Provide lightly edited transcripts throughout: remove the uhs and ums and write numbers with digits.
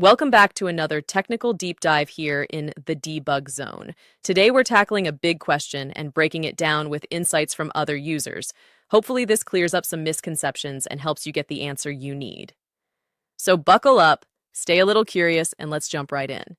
Welcome back to another technical deep dive here in the debug zone. Today we're tackling a big question and breaking it down with insights from other users. Hopefully this clears up some misconceptions and helps you get the answer you need. So buckle up, stay a little curious, and let's jump right in.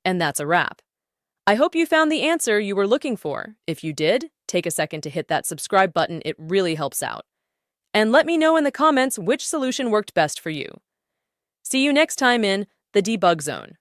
And that's a wrap. I hope you found the answer you were looking for. If you did, take a second to hit that subscribe button. It really helps out. And let me know in the comments which solution worked best for you. See you next time in the debug zone.